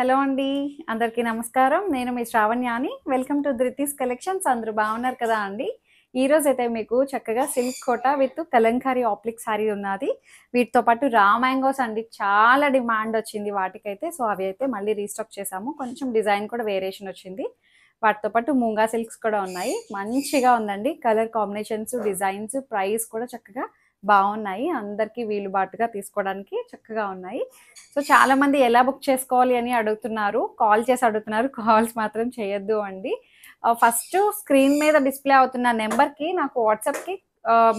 Hello అండి. అందరికీ నమస్కారం. నేను మీ శ్రావణ్యాని. Welcome to Dhruti's collections. అందరూ బాగున్నారు కదా అండి? ఈరోజైతే మీకు చక్కగా silk Kota with kalamkari applique sari ఉన్నది. వీటితో పాటు రా మ్యాంగోస్ అండి. చాలా డిమాండ్ వచ్చింది వాటికైతే. సో అవి అయితే మళ్ళీ రీస్టాక్ చేసాము. కొంచెం డిజైన్ కూడా వేరియేషన్ వచ్చింది. వాటితో పాటు మూంగా సిల్క్స్ కూడా ఉన్నాయి. మంచిగా ఉందండి. కలర్ కాంబినేషన్స్, డిజైన్స్, ప్రైస్ కూడా చక్కగా బాగున్నాయి. అందరికీ వీలుబాటుగా తీసుకోవడానికి చక్కగా ఉన్నాయి. సో చాలా మంది ఎలా బుక్ చేసుకోవాలి అని అడుగుతున్నారు. కాల్ చేసి అడుగుతున్నారు. కాల్స్ మాత్రం చేయొద్దు అండి. ఫస్ట్ స్క్రీన్ మీద డిస్ప్లే అవుతున్న నెంబర్కి నాకు వాట్సాప్కి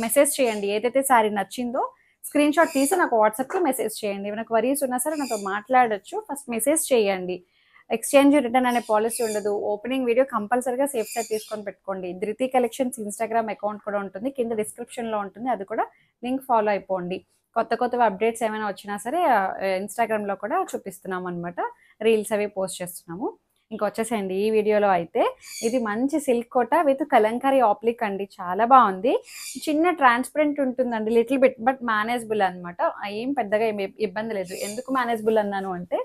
మెసేజ్ చేయండి. ఏదైతే శారీ నచ్చిందో స్క్రీన్ షాట్ తీసి నాకు వాట్సాప్కి మెసేజ్ చేయండి. ఏమైనా క్వరీస్ ఉన్నా సరే నాతో మాట్లాడొచ్చు. ఫస్ట్ మెసేజ్ చేయండి. ఎక్స్చేంజ్ రిటర్న్ అనే పాలసీ ఉండదు. ఓపెనింగ్ వీడియో కంపల్సరీగా సేఫ్ సైడ్ తీసుకొని పెట్టుకోండి. ధృతి కలెక్షన్స్ ఇన్స్టాగ్రామ్ అకౌంట్ కూడా ఉంటుంది, కింద డిస్క్రిప్షన్లో ఉంటుంది. అది కూడా లింక్ ఫాలో అయిపోండి. కొత్త అప్డేట్స్ ఏమైనా వచ్చినా సరే ఇన్స్టాగ్రామ్లో కూడా చూపిస్తున్నాం అనమాట. రీల్స్ అవి పోస్ట్ చేస్తున్నాము. ఇంకా వచ్చేసేయండి ఈ వీడియోలో అయితే ఇది మంచి సిల్క్ కోట విత్ కలంకారీ ఆప్లిక్ అండి. చాలా బాగుంది. చిన్న ట్రాన్స్పరెంట్ ఉంటుందండి, లిటిల్ బిట్, బట్ మేనేజబుల్ అనమాట. ఏం పెద్దగా ఏం ఇబ్బంది లేదు. ఎందుకు మేనేజబుల్ అన్నాను అంటే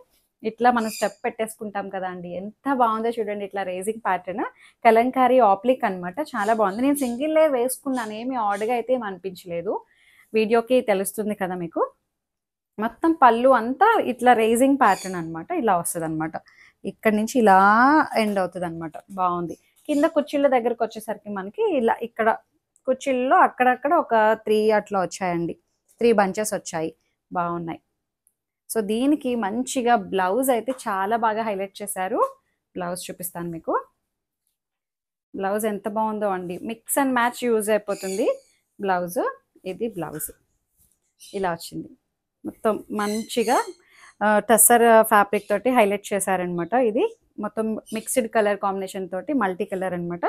ఇట్లా మనం స్టెప్ పెట్టేసుకుంటాం కదా అండి. ఎంత బాగుందో చూడండి. ఇట్లా రేజింగ్ ప్యాటర్న్ కలంకారీ ఆప్లిక్ అనమాట. చాలా బాగుంది. నేను సింగిల్ లేయర్ వేసుకున్నాను, ఏమి ఆడ్గా అయితే ఏమి అనిపించలేదు. వీడియోకి తెలుస్తుంది కదా మీకు. మొత్తం పళ్ళు అంతా ఇట్లా రేజింగ్ ప్యాటర్న్ అనమాట. ఇలా వస్తుంది అనమాట. ఇక్కడ నుంచి ఇలా ఎండ్ అవుతుంది అనమాట. బాగుంది. కింద కుర్చీల దగ్గరకు వచ్చేసరికి మనకి ఇలా ఇక్కడ కుర్చీల్లో అక్కడక్కడ ఒక 3 అట్లా వచ్చాయండి. 3 బంచెస్ వచ్చాయి. బాగున్నాయి. సో దీనికి మంచిగా బ్లౌజ్ అయితే చాలా బాగా హైలైట్ చేశారు. బ్లౌజ్ చూపిస్తాను మీకు. బ్లౌజ్ ఎంత బాగుందో అండి. మిక్స్ అండ్ మ్యాచ్ యూజ్ అయిపోతుంది బ్లౌజ్. ఇది బ్లౌజ్ ఇలా వచ్చింది. మొత్తం మంచిగా టస్సర్ ఫ్యాబ్రిక్ తోటి హైలైట్ చేశారనమాట. ఇది మొత్తం మిక్స్డ్ కలర్ కాంబినేషన్ తోటి మల్టీ కలర్ అనమాట.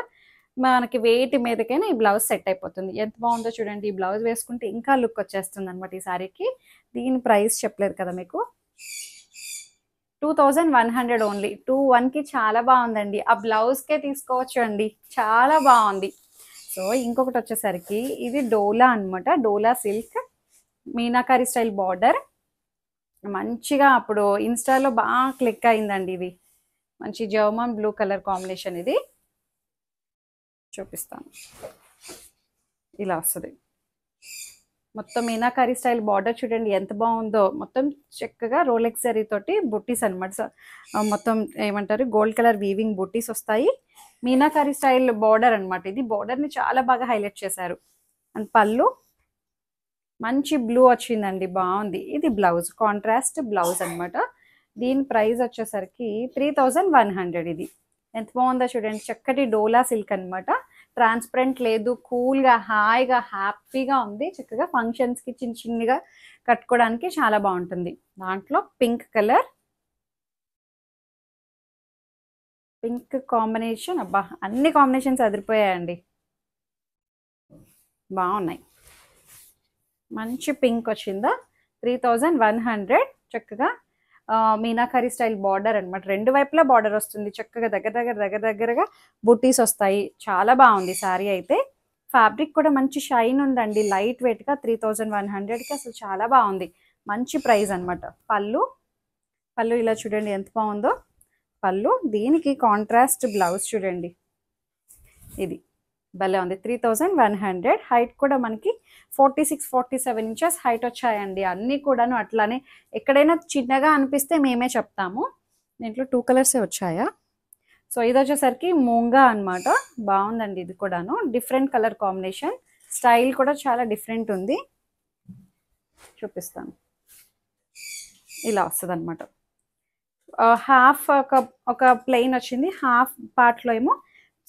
మనకి వెయిట్ మీదకైనా ఈ బ్లౌజ్ సెట్ అయిపోతుంది. ఎంత బాగుందో చూడండి. ఈ బ్లౌజ్ వేసుకుంటే ఇంకా లుక్ వచ్చేస్తుంది అనమాట ఈ శారీకి. దీని ప్రైస్ చెప్పలేదు కదా మీకు. 2100 ఓన్లీ. 21కి చాలా బాగుందండి. ఆ బ్లౌజ్కే తీసుకోవచ్చు అండి. చాలా బాగుంది. సో ఇంకొకటి వచ్చేసరికి ఇది డోలా అనమాట. డోలా సిల్క్ మీనాకారి స్టైల్ బార్డర్. మంచిగా అప్పుడు ఇన్స్టాలో బాగా క్లిక్ అయిందండి. ఇది మంచి జర్మన్ బ్లూ కలర్ కాంబినేషన్. ఇది చూపిస్తాను. ఇలా వస్తుంది. మొత్తం మీనాకారి స్టైల్ బార్డర్ చూడండి ఎంత బాగుందో. మొత్తం చక్కగా రోలెక్స్ జరీ తోటి బుట్టీస్ అనమాట. మొత్తం ఏమంటారు గోల్డ్ కలర్ వీవింగ్ బుట్టీస్ వస్తాయి. మీనాకారి స్టైల్ బార్డర్ అనమాట. ఇది బార్డర్ని చాలా బాగా హైలైట్ చేశారు. అండ్ పళ్ళు మంచి బ్లూ వచ్చిందండి. బాగుంది. ఇది బ్లౌజ్, కాంట్రాస్ట్ బ్లౌజ్ అనమాట. దీని ప్రైస్ వచ్చేసరికి 3100. ఇది ఎంత బాగుందో చూడండి. చక్కటి డోలా సిల్క్ అనమాట. ట్రాన్స్పరెంట్ లేదు, కూల్గా హాయిగా హ్యాపీగా ఉంది. చక్కగా ఫంక్షన్స్కి చిన్నగా కట్టుకోవడానికి చాలా బాగుంటుంది. దాంట్లో పింక్ కలర్, పింక్ కాంబినేషన్. అబ్బా అన్ని కాంబినేషన్స్ అదిరిపోయాయండి. బాగున్నాయి. మంచి పింక్ వచ్చిందా. 3100. చక్కగా మీనాకారి స్టైల్ బార్డర్ అనమాట. రెండు వైపులా బార్డర్ వస్తుంది. చక్కగా దగ్గరగా బుట్టీస్ వస్తాయి. చాలా బాగుంది శారీ అయితే. ఫ్యాబ్రిక్ కూడా మంచి షైన్ ఉందండి. లైట్ వెయిట్గా 3100కి అసలు చాలా బాగుంది. మంచి ప్రైస్ అనమాట. పళ్ళు ఇలా చూడండి ఎంత బాగుందో పళ్ళు. దీనికి కాంట్రాస్ట్ బ్లౌజ్ చూడండి. ఇది భలే ఉంది. 3100. హైట్ కూడా మనకి 46-47 ఇంచెస్ హైట్ వచ్చాయండి. అన్నీ కూడాను అట్లానే. ఎక్కడైనా చిన్నగా అనిపిస్తే మేమే చెప్తాము. దీంట్లో 2 కలర్సే వచ్చాయా. సో ఇది వచ్చేసరికి మూంగా అనమాట. బాగుందండి. ఇది కూడాను డిఫరెంట్ కలర్ కాంబినేషన్. స్టైల్ కూడా చాలా డిఫరెంట్ ఉంది. చూపిస్తాను. ఇలా వస్తుంది అనమాట. హాఫ్ ఒక ప్లెయిన్ వచ్చింది. హాఫ్ పార్ట్లో ఏమో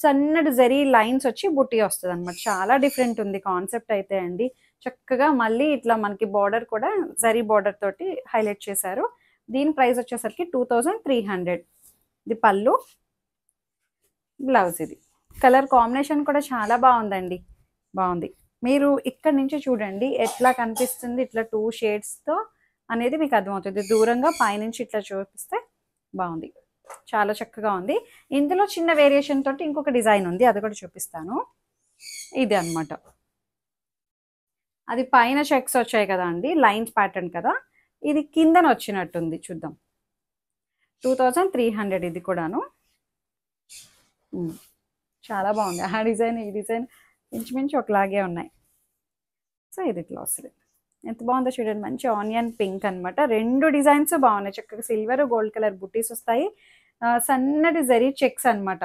సన్నటి జరీ లైన్స్ వచ్చి బుట్టి వస్తుంది అనమాట. చాలా డిఫరెంట్ ఉంది కాన్సెప్ట్ అయితే అండి. చక్కగా మళ్ళీ ఇట్లా మనకి బార్డర్ కూడా జరీ బార్డర్ తోటి హైలైట్ చేశారు. దీని ప్రైస్ వచ్చేసరికి 2300. ఇది పళ్ళు, బ్లౌజ్. ఇది కలర్ కాంబినేషన్ కూడా చాలా బాగుందండి. బాగుంది. మీరు ఇక్కడ నుంచి చూడండి ఎట్లా కనిపిస్తుంది. ఇట్లా 2 షేడ్స్తో అనేది మీకు అర్థమవుతుంది. దూరంగా పైనుంచి ఇట్లా చూపిస్తే బాగుంది. చాలా చక్కగా ఉంది. ఇందులో చిన్న వేరియేషన్ తోటి ఇంకొక డిజైన్ ఉంది, అది కూడా చూపిస్తాను. ఇది అనమాట. అది పైన చెక్స్ వచ్చాయి కదా అండి, లైన్స్ ప్యాటర్న్ కదా. ఇది కిందన వచ్చినట్టుంది. చూద్దాం. 2300 ఇది కూడాను. చాలా బాగుంది. ఆ డిజైన్ ఈ డిజైన్ ఇంచుమించు ఒకలాగే ఉన్నాయి. సో ఇది ఇట్లా వస్తుంది. ఎంత బాగుందో చూడండి. మంచి ఆనియన్ పింక్ అనమాట. 2 డిజైన్స్ బాగున్నాయి. చక్కగా సిల్వర్ గోల్డ్ కలర్ బుట్టీస్ వస్తాయి. సన్నటి జరీ చెక్స్ అనమాట.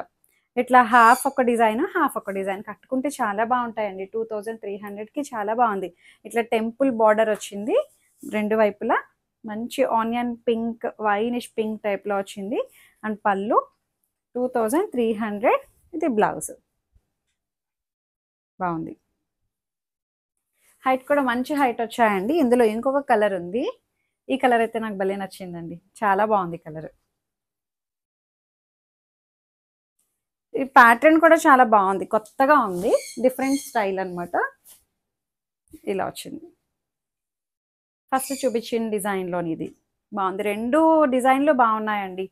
ఇట్లా హాఫ్ ఒక డిజైన్ హాఫ్ ఒక డిజైన్ కట్టుకుంటే చాలా బాగుంటాయండి. 2300కి చాలా బాగుంది. ఇట్లా టెంపుల్ బార్డర్ వచ్చింది 2 వైపులా. మంచి ఆనియన్ పింక్ వైనిష్ పింక్ టైప్లో వచ్చింది. అండ్ పళ్ళు 2300. ఇది బ్లౌజ్ బాగుంది. హైట్ కూడా మంచి హైట్ వచ్చాయండి. ఇందులో ఇంకొక కలర్ ఉంది. ఈ కలర్ అయితే నాకు భలే నచ్చిందండి. చాలా బాగుంది కలర్. ఈ ప్యాటర్న్ కూడా చాలా బాగుంది. కొత్తగా ఉంది. డిఫరెంట్ స్టైల్ అనమాట. ఇలా వచ్చింది. ఫస్ట్ చూపించిన డిజైన్లోని ఇది బాగుంది. 2 డిజైన్లు బాగున్నాయండి.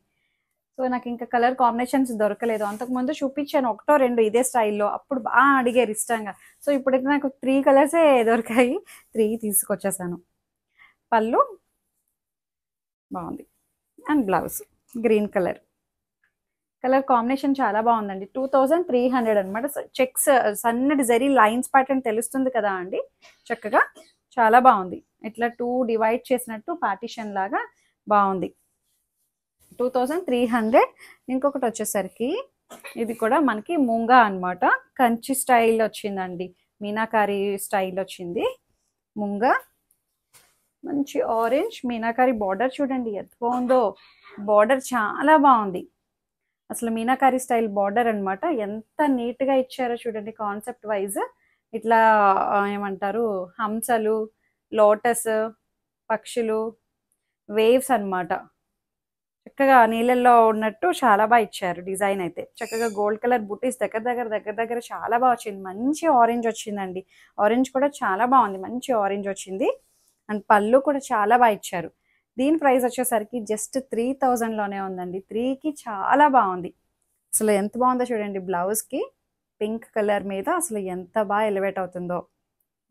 సో నాకు ఇంకా కలర్ కాంబినేషన్స్ దొరకలేదు. అంతకుముందు చూపించాను 1-2 ఇదే స్టైల్లో. అప్పుడు బాగా అడిగారు ఇష్టంగా. సో ఇప్పుడైతే నాకు 3 కలర్సే దొరికాయి. 3 తీసుకొచ్చేసాను. పళ్ళు బాగుంది. And blouse green colour. Colour combination చాలా బాగుందండి. 2300 అనమాట. చెక్స్ సన్నటి జరీ లైన్స్ ప్యాటర్న్ తెలుస్తుంది కదా అండి. చక్కగా చాలా బాగుంది. ఇట్లా 2 డివైడ్ చేసినట్టు పార్టీషన్ లాగా బాగుంది. 2300. ఇంకొకటి వచ్చేసరికి ఇది కూడా మనకి ముంగా అనమాట. కంచి స్టైల్ వచ్చిందండి. మీనాకారి స్టైల్ వచ్చింది. ముంగా మంచి ఆరెంజ్ మీనాకారి బార్డర్ చూడండి ఎంత బాగుందో. బార్డర్ చాలా బాగుంది. అసలు మీనాకారి స్టైల్ బార్డర్ అనమాట. ఎంత నీట్గా ఇచ్చారో చూడండి. కాన్సెప్ట్ వైజ్ ఇట్లా ఏమంటారు హంసలు, లోటస్, పక్షులు, వేవ్స్ అనమాట. చక్కగా నీళ్ళల్లో ఉన్నట్టు చాలా బాగా ఇచ్చారు డిజైన్ అయితే. చక్కగా గోల్డ్ కలర్ బుటీస్ దగ్గర చాలా బాగా వచ్చింది. మంచి ఆరెంజ్ వచ్చిందండి. ఆరెంజ్ కూడా చాలా బాగుంది. మంచి ఆరెంజ్ వచ్చింది. అండ్ పళ్ళు కూడా చాలా బాగా ఇచ్చారు. దీని ప్రైస్ వచ్చేసరికి జస్ట్ 3000లోనే ఉందండి. 3కి చాలా బాగుంది. అసలు ఎంత బాగుందో చూడండి. బ్లౌజ్కి పింక్ కలర్ మీద అసలు ఎంత బాగా ఎలివేట్ అవుతుందో.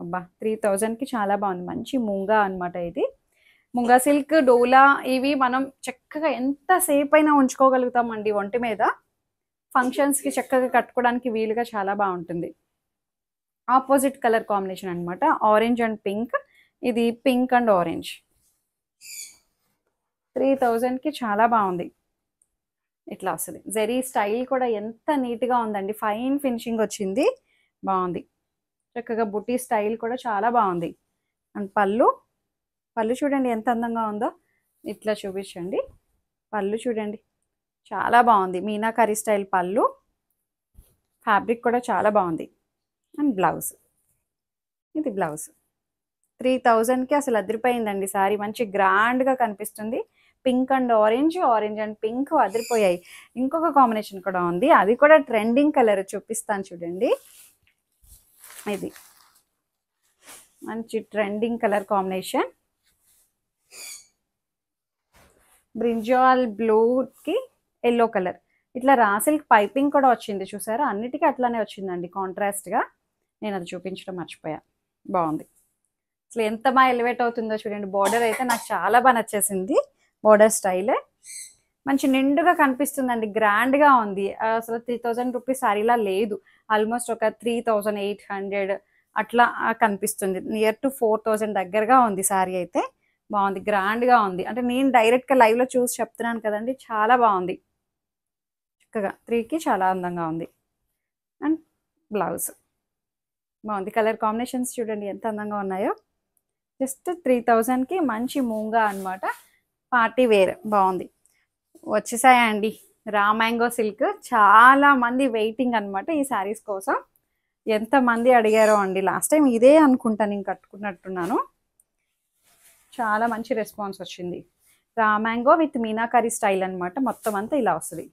అబ్బా 3000కి చాలా బాగుంది. మంచి ముంగా అనమాట ఇది. ముంగా సిల్క్, డోలా ఇవి మనం చక్కగా ఎంతసేపు అయినా ఉంచుకోగలుగుతామండి ఒంటి మీద. ఫంక్షన్స్కి చక్కగా కట్టుకోవడానికి వీలుగా చాలా బాగుంటుంది. ఆపోజిట్ కలర్ కాంబినేషన్ అనమాట. Orange and pink. ఇది పింక్ అండ్ ఆరెంజ్. 3000కి చాలా బాగుంది. ఇట్లా వస్తుంది. జరీ స్టైల్ కూడా ఎంత నీట్గా ఉందండి. ఫైన్ ఫినిషింగ్ వచ్చింది. బాగుంది. చక్కగా బుటీ స్టైల్ కూడా చాలా బాగుంది. అండ్ పళ్ళు చూడండి ఎంత అందంగా ఉందో. ఇట్లా చూపించండి. పళ్ళు చూడండి చాలా బాగుంది. మీనాకరీ స్టైల్ పళ్ళు. ఫ్యాబ్రిక్ కూడా చాలా బాగుంది. అండ్ బ్లౌజ్ ఇది బ్లౌజ్. 3000కి అసలు అదిరిపోయిందండి సారీ. మంచి గ్రాండ్గా కనిపిస్తుంది. Pink and orange and pink అదిరిపోయాయి. ఇంకొక కాంబినేషన్ కూడా ఉంది. అది కూడా ట్రెండింగ్ కలర్ చూపిస్తాను చూడండి. ఇది మంచి ట్రెండింగ్ కలర్ కాంబినేషన్. బ్రింజాల్ బ్లూకి ఎల్లో కలర్. ఇట్లా రా సిల్క్ పైపింగ్ కూడా వచ్చింది చూసారా. అన్నిటికీ అట్లానే వచ్చిందండి కాంట్రాస్ట్గా. నేను అది చూపించడం మర్చిపోయా. బాగుంది. అసలు ఎంత బాగా ఎలివేట్ అవుతుందో చూడండి. బార్డర్ అయితే నాకు చాలా బాగా నచ్చేసింది. బార్డర్ స్టైల్ మంచి నిండుగా కనిపిస్తుందండి. గ్రాండ్గా ఉంది. అసలు 3000 రూపీస్ శారీలా లేదు. ఆల్మోస్ట్ ఒక 3800 అట్లా కనిపిస్తుంది. నియర్ టు 4000 దగ్గరగా ఉంది శారీ అయితే. బాగుంది. గ్రాండ్గా ఉంది. అంటే నేను డైరెక్ట్గా లైవ్లో చూసి చెప్తున్నాను కదండి. చాలా బాగుంది. చక్కగా 3కి చాలా అందంగా ఉంది. అండ్ బ్లౌజ్ బాగుంది. కలర్ కాంబినేషన్స్ చూడండి ఎంత అందంగా ఉన్నాయో. జస్ట్ 3000కి మంచి మూంగా అనమాట. పార్టీ వేర్ బాగుంది. వచ్చేసాయండి రా మ్యాంగో సిల్క్. చాలా మంది వెయిటింగ్ అనమాట ఈ శారీస్ కోసం. ఎంతమంది అడిగారో అండి. లాస్ట్ టైం ఇదే అనుకుంటా నేను కట్టుకున్నట్టున్నాను. చాలా మంచి రెస్పాన్స్ వచ్చింది. Raw mango with meenakari style అనమాట. మొత్తం అంతా ఇలా వస్తుంది.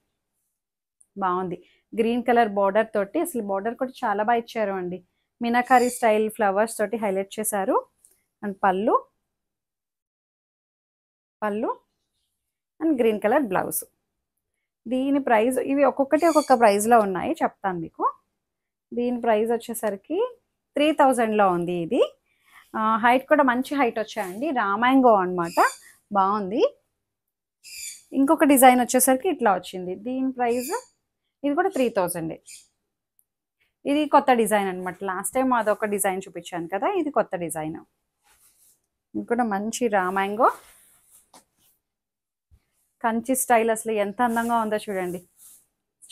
బాగుంది. గ్రీన్ కలర్ బార్డర్ తోటి. అసలు బార్డర్ కూడా చాలా బాగా ఇచ్చారు అండి. మీనాకరీ స్టైల్ ఫ్లవర్స్ తోటి హైలైట్ చేశారు. అండ్ పళ్ళు అండ్ గ్రీన్ కలర్ బ్లౌజ్. దీని ప్రైస్ ఇవి ఒక్కొక్కటి ఒక్కొక్క ప్రైస్లో ఉన్నాయి చెప్తాను మీకు. దీని ప్రైస్ వచ్చేసరికి 3000లో ఉంది ఇది. హైట్ కూడా మంచి హైట్ వచ్చాయండి. రామాంగో అనమాట. బాగుంది. ఇంకొక డిజైన్ వచ్చేసరికి ఇట్లా వచ్చింది. దీని ప్రైస్ ఇది కూడా 3000. ఇది కొత్త డిజైన్ అనమాట. లాస్ట్ టైం అదొక డిజైన్ చూపించాను కదా, ఇది కొత్త డిజైన్. ఇది కూడా మంచి రామాంగో కంచి స్టైల్. అసలు ఎంత అందంగా ఉందో చూడండి,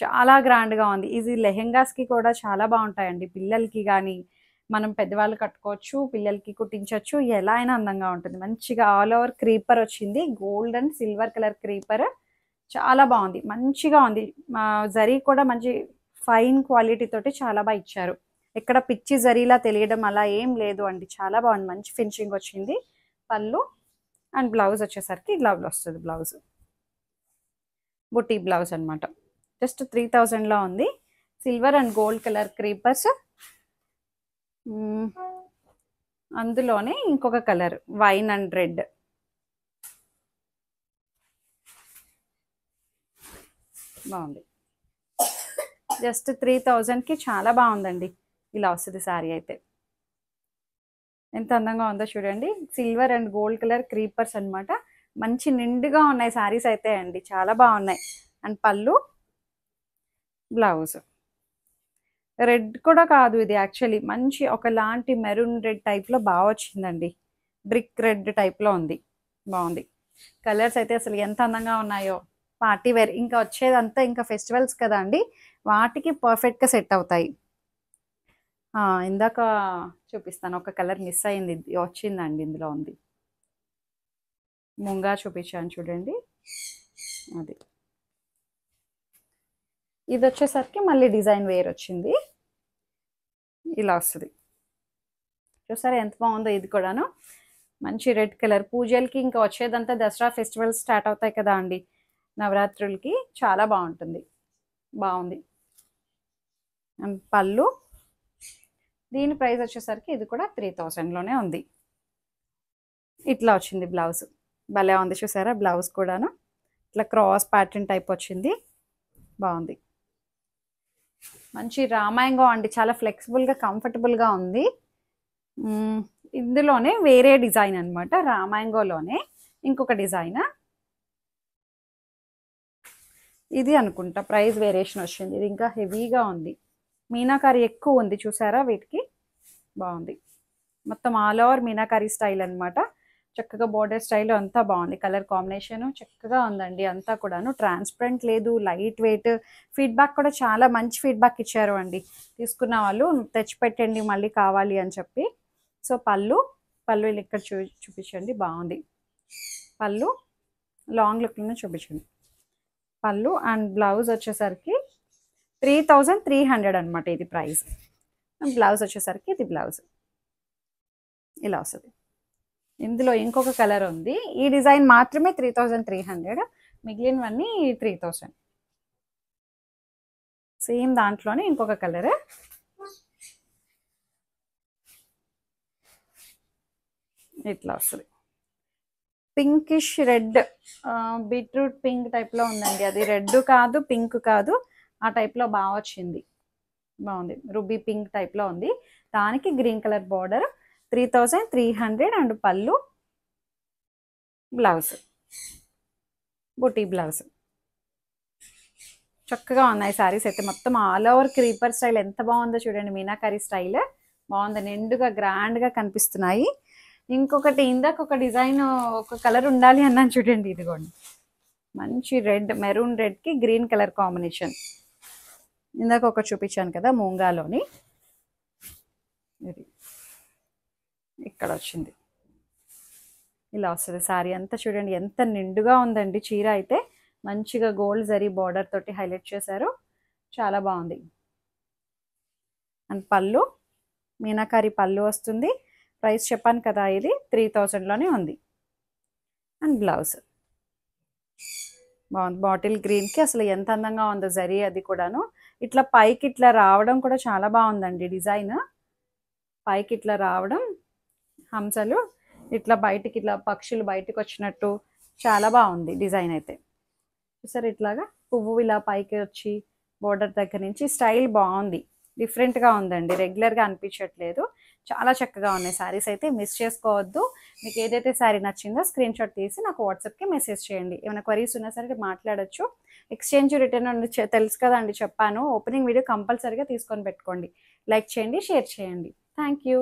చాలా గ్రాండ్గా ఉంది. ఇది లెహెంగాస్కి కూడా చాలా బాగుంటాయండి. పిల్లలకి కానీ మనం పెద్దవాళ్ళు కట్టుకోవచ్చు, పిల్లలకి కుట్టించవచ్చు, ఎలా అయినా అందంగా ఉంటుంది. మంచిగా ఆల్ ఓవర్ క్రీపర్ వచ్చింది, gold and silver colour creeper. చాలా బాగుంది, మంచిగా ఉంది. జరీ కూడా మంచి ఫైన్ క్వాలిటీ తోటి చాలా బాగా ఇచ్చారు. ఎక్కడ పిచ్చి జరీలా తెలియడం అలా ఏం లేదు అండి, చాలా బాగుంది. మంచి ఫినిషింగ్ వచ్చింది. పళ్ళు అండ్ బ్లౌజ్ వచ్చేసరికి ఇలా వస్తుంది. బ్లౌజ్ బుటీ బ్లౌజ్ అనమాట. జస్ట్ 3000లో ఉంది. Silver and gold colour creepers. అందులోనే ఇంకొక కలర్ వైన్ అండ్ రెడ్. బాగుంది. జస్ట్ 3000కి చాలా బాగుందండి. ఇలా వస్తుంది శారీ అయితే. ఎంత అందంగా ఉందో చూడండి. Silver and gold colour creepers అనమాట. మంచి నిండుగా ఉన్నాయి శారీస్ అయితే అండి, చాలా బాగున్నాయి. అండ్ పళ్ళు బ్లౌజ్ రెడ్ కూడా కాదు ఇది, యాక్చువల్లీ మంచి ఒకలాంటి మెరూన్ రెడ్ టైప్లో బాగా వచ్చిందండి. బ్రిక్ రెడ్ టైప్లో ఉంది, బాగుంది. కలర్స్ అయితే అసలు ఎంత అందంగా ఉన్నాయో. పార్టీ వేర్ ఇంకా వచ్చేదంతా ఇంకా ఫెస్టివల్స్ కదా అండి, వాటికి పర్ఫెక్ట్గా సెట్ అవుతాయి. ఇందాక చూపిస్తాను, ఒక కలర్ మిస్ అయింది, వచ్చిందండి ఇందులో ఉంది. ముంగా చూపించాను చూడండి, అది. ఇది వచ్చేసరికి మళ్ళీ డిజైన్ వేర్ వచ్చింది, ఇలా వస్తుంది. చూసారా ఎంత బాగుందో. ఇది కూడాను మంచి రెడ్ కలర్. పూజలకి ఇంకా వచ్చేదంతా దసరా ఫెస్టివల్స్ స్టార్ట్ అవుతాయి కదా అండి, నవరాత్రులకి చాలా బాగుంటుంది. బాగుంది. అండ్ పళ్ళు, దీని ప్రైస్ వచ్చేసరికి ఇది కూడా 3000లోనే ఉంది. ఇట్లా వచ్చింది బ్లౌజ్, భలే ఉంది చూసారా. బ్లౌజ్ కూడాను ఇట్లా క్రాస్ ప్యాటర్న్ టైప్ వచ్చింది, బాగుంది. మంచి రామాయంగో అండి, చాలా ఫ్లెక్సిబుల్గా కంఫర్టబుల్గా ఉంది. ఇందులోనే వేరే డిజైన్ అనమాట, రామాయంగోలోనే ఇంకొక డిజైన్. ఇది అనుకుంటా ప్రైస్ వేరియేషన్ వచ్చింది. ఇది ఇంకా హెవీగా ఉంది, మీనాకారి ఎక్కువ ఉంది చూసారా వీటికి, బాగుంది. మొత్తం ఆల్ ఓవర్ మీనాకారి స్టైల్ అనమాట. చక్కగా బోర్డర్ స్టైల్ అంతా బాగుంది. కలర్ కాంబినేషన్ చక్కగా ఉందండి. అంతా కూడాను ట్రాన్స్పరెంట్ లేదు, లైట్ వెయిట్. ఫీడ్బ్యాక్ కూడా చాలా మంచి ఫీడ్బ్యాక్ ఇచ్చారు అండి తీసుకున్న వాళ్ళు, తెచ్చిపెట్టండి మళ్ళీ కావాలి అని చెప్పి. సో పళ్ళు ఇక్కడ చూపించండి, బాగుంది. పళ్ళు లాంగ్ లుక్లోనే చూపించండి. పళ్ళు అండ్ బ్లౌజ్ వచ్చేసరికి 3300 అనమాట ఇది ప్రైస్. బ్లౌజ్ వచ్చేసరికి ఇది బ్లౌజ్ ఇలా వస్తుంది. ఇందులో ఇంకొక కలర్ ఉంది, ఈ డిజైన్ మాత్రమే 3300, మిగిలినవన్నీ 3000. సేమ్ దాంట్లోనే ఇంకొక కలర్, ఇట్లా వస్తుంది. పింకిష్ రెడ్, బీట్రూట్ పింక్ టైప్లో ఉందండి. అది రెడ్ కాదు, పింక్ కాదు, ఆ టైప్లో బాగా వచ్చింది, బాగుంది. రూబీ పింక్ టైప్లో ఉంది, దానికి గ్రీన్ కలర్ బార్డర్. 3300 అండ్ పళ్ళు బ్లౌజ్ బుటీ బ్లౌజ్. చక్కగా ఉన్నాయి శారీస్ అయితే. మొత్తం ఆల్ ఓవర్ క్రీపర్ స్టైల్ ఎంత బాగుందో చూడండి, మీనాకారి స్టైల్ బాగుంది. నిండుగా గ్రాండ్గా కనిపిస్తున్నాయి. ఇంకొకటి ఇందాక ఒక డిజైన్ ఒక కలర్ ఉండాలి అన్నాను చూడండి, ఇదిగోండి మంచి రెడ్, మెరూన్ రెడ్కి గ్రీన్ కలర్ కాంబినేషన్. ఇందాక ఒక చూపించాను కదా మూంగాలోని, ఇది ఇక్కడ వచ్చింది, ఇలా వస్తుంది శారీ అంతా. చూడండి ఎంత నిండుగా ఉందండి చీర అయితే. మంచిగా గోల్డ్ జరీ బార్డర్ తోటి హైలైట్ చేశారు, చాలా బాగుంది. అండ్ పళ్ళు మీనాకారి పళ్ళు వస్తుంది. ప్రైస్ చెప్పాను కదా, ఇది 3000లోనే ఉంది. అండ్ బ్లౌజ్ బాగుంది, బాటిల్ గ్రీన్కి అసలు ఎంత అందంగా ఉందో జరీ. అది కూడాను ఇట్లా పైకి ఇట్లా రావడం కూడా చాలా బాగుందండి డిజైన్. పైకి ఇట్లా రావడం, హంసలు ఇట్లా బయటికి, ఇట్లా పక్షులు బయటకు వచ్చినట్టు చాలా బాగుంది డిజైన్ అయితే. సరే ఇట్లాగా పువ్వు ఇలా పైకి వచ్చి బోర్డర్ దగ్గర నుంచి స్టైల్ బాగుంది, డిఫరెంట్గా ఉందండి, రెగ్యులర్గా అనిపించట్లేదు. చాలా చక్కగా ఉన్నాయి శారీస్ అయితే, మిస్ చేసుకోవద్దు. మీకు ఏదైతే శారీ నచ్చిందో స్క్రీన్ షాట్ తీసి నాకు వాట్సాప్కి మెసేజ్ చేయండి. ఏమైనా క్వరీస్ ఉన్నా సరే మాట్లాడొచ్చు. ఎక్స్చేంజ్ రిటర్న్ అని తెలుసు కదండి, చెప్పాను. ఓపెనింగ్ వీడియో కంపల్సరీగా తీసుకొని పెట్టుకోండి. లైక్ చేయండి, షేర్ చేయండి. Thank you.